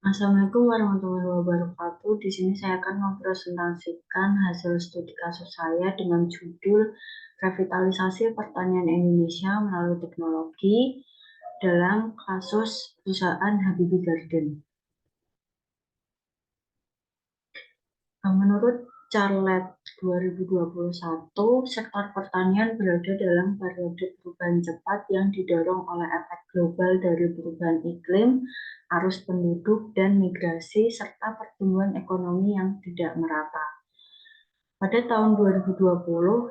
Assalamualaikum warahmatullahi wabarakatuh. Di sini saya akan mempresentasikan hasil studi kasus saya dengan judul Revitalisasi Pertanian Indonesia melalui Teknologi dalam kasus perusahaan Habibie Garden. Menurut Charlet 2021, sektor pertanian berada dalam periode perubahan cepat yang didorong oleh efek global dari perubahan iklim, arus penduduk, dan migrasi, serta pertumbuhan ekonomi yang tidak merata. Pada tahun 2020,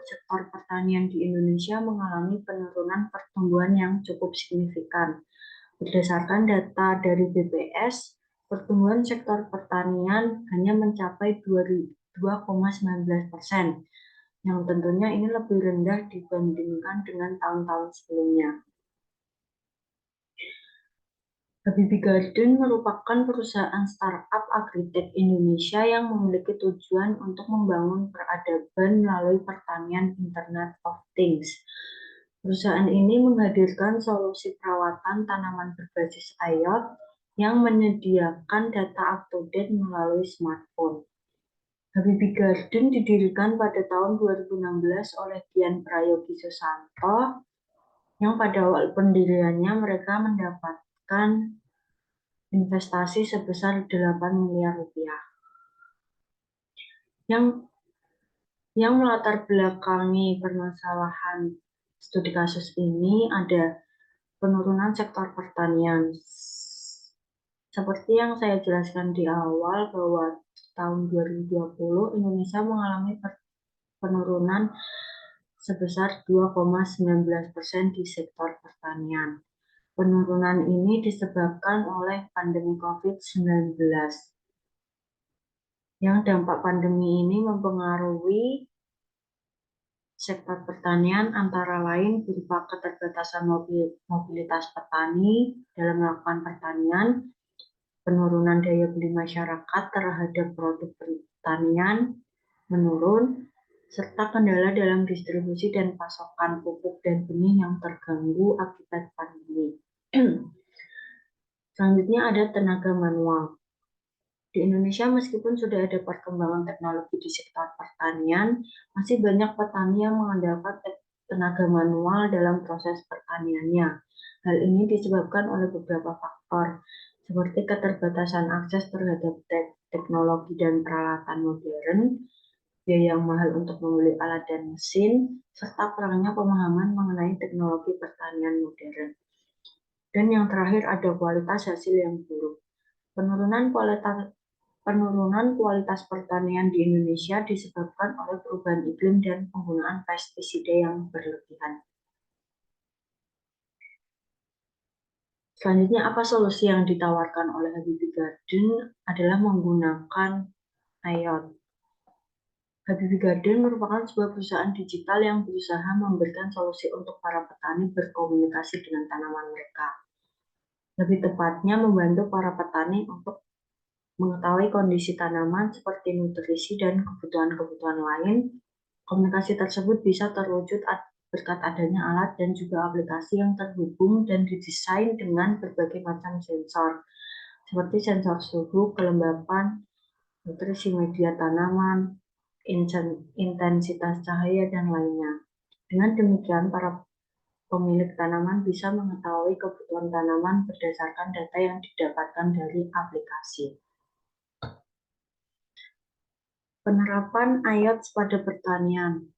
sektor pertanian di Indonesia mengalami penurunan pertumbuhan yang cukup signifikan. Berdasarkan data dari BPS, pertumbuhan sektor pertanian hanya mencapai 2,19%, yang tentunya ini lebih rendah dibandingkan dengan tahun-tahun sebelumnya. Habibie Garden merupakan perusahaan startup agritech Indonesia yang memiliki tujuan untuk membangun peradaban melalui pertanian Internet of Things. Perusahaan ini menghadirkan solusi perawatan tanaman berbasis IoT yang menyediakan data up-to-date melalui smartphone. Habibie Garden didirikan pada tahun 2016 oleh Dian Prayogi Susanto, yang pada awal pendiriannya mereka mendapatkan investasi sebesar 8 miliar rupiah. Yang melatar belakangi permasalahan studi kasus ini ada penurunan sektor pertanian. Seperti yang saya jelaskan di awal bahwa tahun 2020 Indonesia mengalami penurunan sebesar 2,19% di sektor pertanian. Penurunan ini disebabkan oleh pandemi COVID-19. Yang dampak pandemi ini mempengaruhi sektor pertanian antara lain berupa keterbatasan mobilitas petani dalam melakukan pertanian, penurunan daya beli masyarakat terhadap produk pertanian menurun, serta kendala dalam distribusi dan pasokan pupuk dan benih yang terganggu akibat pandemi. Selanjutnya ada tenaga manual. Di Indonesia, meskipun sudah ada perkembangan teknologi di sektor pertanian, masih banyak petani yang mengandalkan tenaga manual dalam proses pertaniannya. Hal ini disebabkan oleh beberapa faktor, seperti keterbatasan akses terhadap teknologi dan peralatan modern, biaya yang mahal untuk membeli alat dan mesin, serta kurangnya pemahaman mengenai teknologi pertanian modern. Dan yang terakhir ada kualitas hasil yang buruk. Penurunan kualitas pertanian di Indonesia disebabkan oleh perubahan iklim dan penggunaan pestisida yang berlebihan. Selanjutnya, apa solusi yang ditawarkan oleh Habibie Garden adalah menggunakan IoT. Habibie Garden merupakan sebuah perusahaan digital yang berusaha memberikan solusi untuk para petani berkomunikasi dengan tanaman mereka. Lebih tepatnya, membantu para petani untuk mengetahui kondisi tanaman seperti nutrisi dan kebutuhan-kebutuhan lain. Komunikasi tersebut bisa terwujud berkat adanya alat dan juga aplikasi yang terhubung dan didesain dengan berbagai macam sensor, seperti sensor suhu, kelembapan, nutrisi media tanaman, intensitas cahaya, dan lainnya. Dengan demikian, para pemilik tanaman bisa mengetahui kebutuhan tanaman berdasarkan data yang didapatkan dari aplikasi. Penerapan IoT pada pertanian.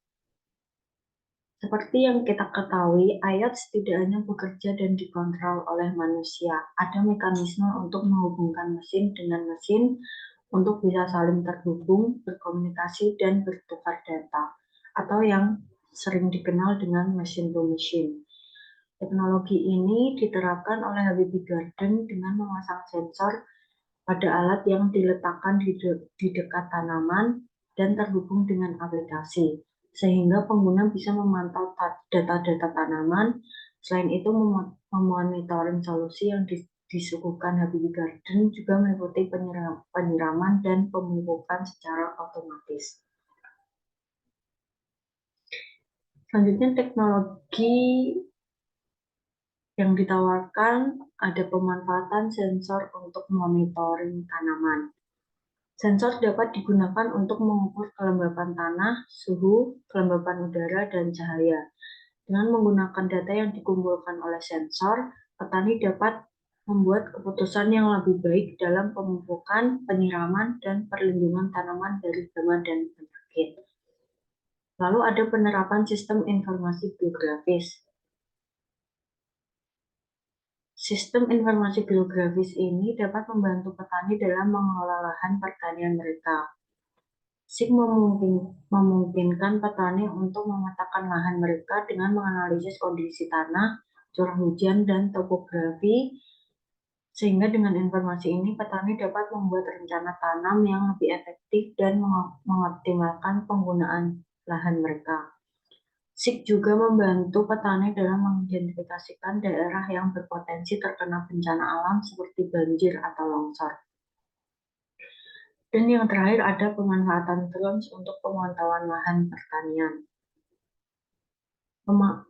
Seperti yang kita ketahui, IoT tidak hanya bekerja dan dikontrol oleh manusia. Ada mekanisme untuk menghubungkan mesin dengan mesin untuk bisa saling terhubung, berkomunikasi, dan bertukar data, atau yang sering dikenal dengan machine to machine. Teknologi ini diterapkan oleh Habibie Garden dengan memasang sensor pada alat yang diletakkan di dekat tanaman dan terhubung dengan aplikasi, sehingga pengguna bisa memantau data-data tanaman. Selain itu, memonitoring solusi yang disuguhkan Habibie Garden juga meliputi penyiraman dan pemupukan secara otomatis. Selanjutnya, teknologi Yang ditawarkan ada pemanfaatan sensor untuk monitoring tanaman. Sensor dapat digunakan untuk mengukur kelembapan tanah, suhu, kelembapan udara, dan cahaya. Dengan menggunakan data yang dikumpulkan oleh sensor, petani dapat membuat keputusan yang lebih baik dalam pemupukan, penyiraman, dan perlindungan tanaman dari hama dan penyakit. Lalu ada penerapan sistem informasi geografis. Sistem informasi geografis ini dapat membantu petani dalam mengelola lahan pertanian mereka. SIG memungkinkan petani untuk memetakan lahan mereka dengan menganalisis kondisi tanah, curah hujan, dan topografi, sehingga dengan informasi ini petani dapat membuat rencana tanam yang lebih efektif dan mengoptimalkan penggunaan lahan mereka. SIG juga membantu petani dalam mengidentifikasikan daerah yang berpotensi terkena bencana alam seperti banjir atau longsor. Dan yang terakhir ada pemanfaatan drones untuk pemantauan lahan pertanian.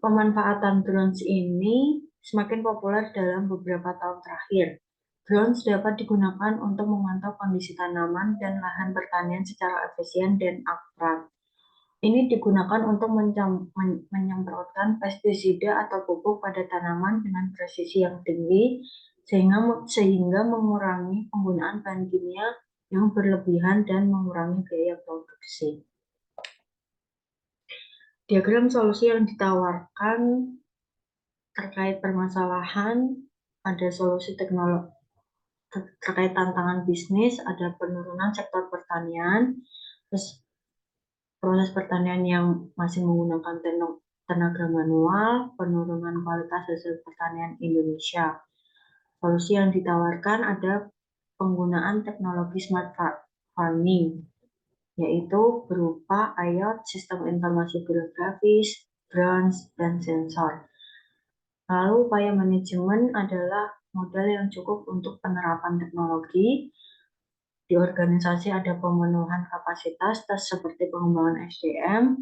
Pemanfaatan drones ini semakin populer dalam beberapa tahun terakhir. Drones dapat digunakan untuk memantau kondisi tanaman dan lahan pertanian secara efisien dan akurat. Ini digunakan untuk menyemprotkan pestisida atau pupuk pada tanaman dengan presisi yang tinggi, sehingga mengurangi penggunaan bahan kimia yang berlebihan dan mengurangi biaya produksi. Diagram solusi yang ditawarkan terkait permasalahan, ada solusi teknologi terkait tantangan bisnis, ada penurunan sektor pertanian, terus proses pertanian yang masih menggunakan tenaga manual, penurunan kualitas hasil pertanian Indonesia. Solusi yang ditawarkan ada penggunaan teknologi smart farming, yaitu berupa IoT, sistem informasi geografis, drones, dan sensor. Lalu upaya manajemen adalah modal yang cukup untuk penerapan teknologi. Di organisasi ada pemenuhan kapasitas seperti pengembangan SDM.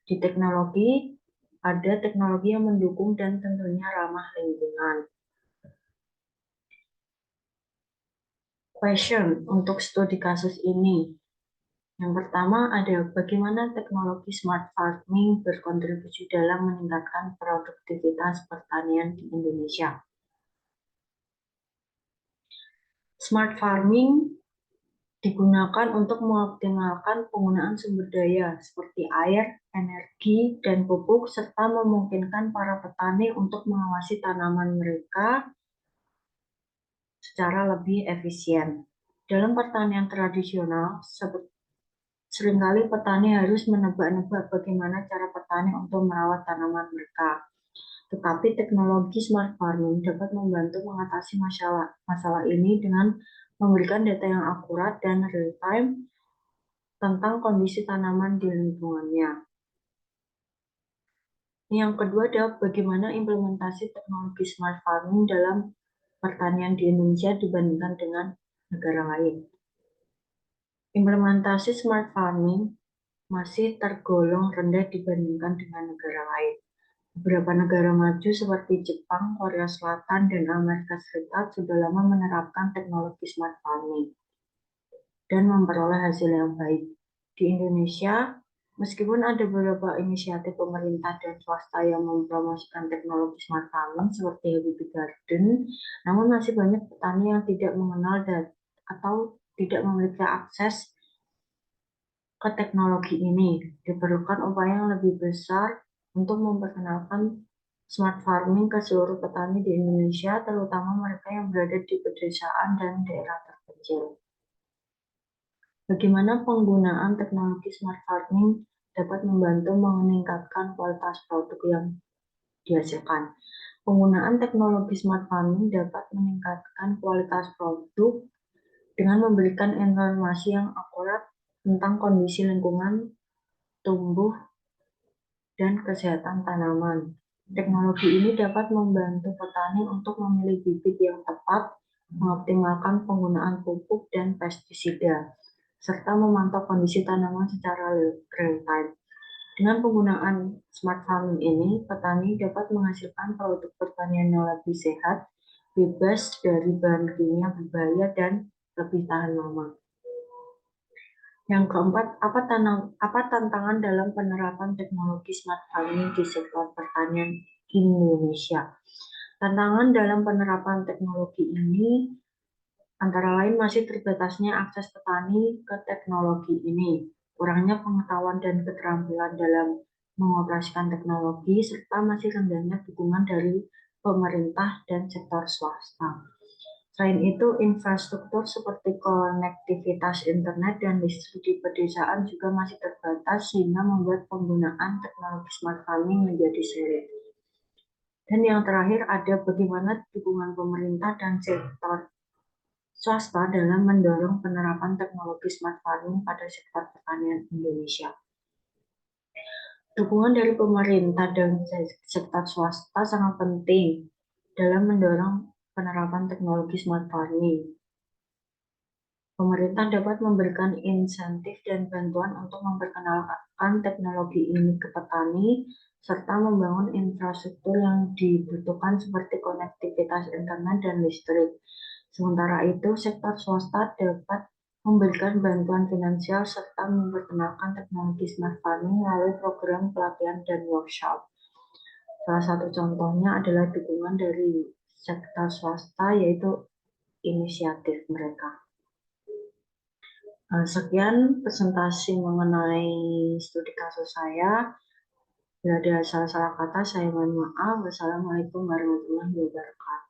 Di teknologi ada teknologi yang mendukung dan tentunya ramah lingkungan. Question untuk studi kasus ini. Yang pertama ada bagaimana teknologi smart farming berkontribusi dalam meningkatkan produktivitas pertanian di Indonesia. Smart farming digunakan untuk mengoptimalkan penggunaan sumber daya seperti air, energi, dan pupuk, serta memungkinkan para petani untuk mengawasi tanaman mereka secara lebih efisien. Dalam pertanian tradisional, seringkali petani harus menebak-nebak bagaimana cara petani untuk merawat tanaman mereka. Tetapi teknologi smart farming dapat membantu mengatasi masalah ini dengan memberikan data yang akurat dan real-time tentang kondisi tanaman di lingkungannya. Yang kedua adalah bagaimana implementasi teknologi smart farming dalam pertanian di Indonesia dibandingkan dengan negara lain. Implementasi smart farming masih tergolong rendah dibandingkan dengan negara lain. Beberapa negara maju seperti Jepang, Korea Selatan, dan Amerika Serikat sudah lama menerapkan teknologi smart farming dan memperoleh hasil yang baik. Di Indonesia, meskipun ada beberapa inisiatif pemerintah dan swasta yang mempromosikan teknologi smart farming seperti Habibi Garden, namun masih banyak petani yang tidak mengenal atau tidak memiliki akses ke teknologi ini. Diperlukan upaya yang lebih besar untuk memperkenalkan smart farming ke seluruh petani di Indonesia, terutama mereka yang berada di pedesaan dan daerah terpencil. Bagaimana penggunaan teknologi smart farming dapat membantu meningkatkan kualitas produk yang dihasilkan. Penggunaan teknologi smart farming dapat meningkatkan kualitas produk dengan memberikan informasi yang akurat tentang kondisi lingkungan, tumbuh, dan kesehatan tanaman. Teknologi ini dapat membantu petani untuk memilih bibit yang tepat, mengoptimalkan penggunaan pupuk dan pestisida, serta memantau kondisi tanaman secara real time. Dengan penggunaan smart farming ini, petani dapat menghasilkan produk pertanian yang lebih sehat, bebas dari bahan kimia berbahaya, dan lebih tahan lama. Yang keempat, apa tantangan dalam penerapan teknologi smart farming di sektor pertanian Indonesia? Tantangan dalam penerapan teknologi ini antara lain masih terbatasnya akses petani ke teknologi ini, kurangnya pengetahuan dan keterampilan dalam mengoperasikan teknologi, serta masih rendahnya dukungan dari pemerintah dan sektor swasta. Selain itu, infrastruktur seperti konektivitas internet dan listrik di pedesaan juga masih terbatas sehingga membuat penggunaan teknologi smart farming menjadi sulit. Dan yang terakhir ada bagaimana dukungan pemerintah dan sektor swasta dalam mendorong penerapan teknologi smart farming pada sektor pertanian Indonesia. Dukungan dari pemerintah dan sektor swasta sangat penting dalam mendorong penerapan teknologi smart farming. Pemerintah dapat memberikan insentif dan bantuan untuk memperkenalkan teknologi ini ke petani, serta membangun infrastruktur yang dibutuhkan seperti konektivitas internet dan listrik. Sementara itu, sektor swasta dapat memberikan bantuan finansial serta memperkenalkan teknologi smart farming melalui program pelatihan dan workshop. Salah satu contohnya adalah dukungan dari sektor swasta, yaitu inisiatif mereka. Sekian presentasi mengenai studi kasus saya. Bila ada salah-salah kata, saya mohon maaf. Wassalamualaikum warahmatullahi wabarakatuh.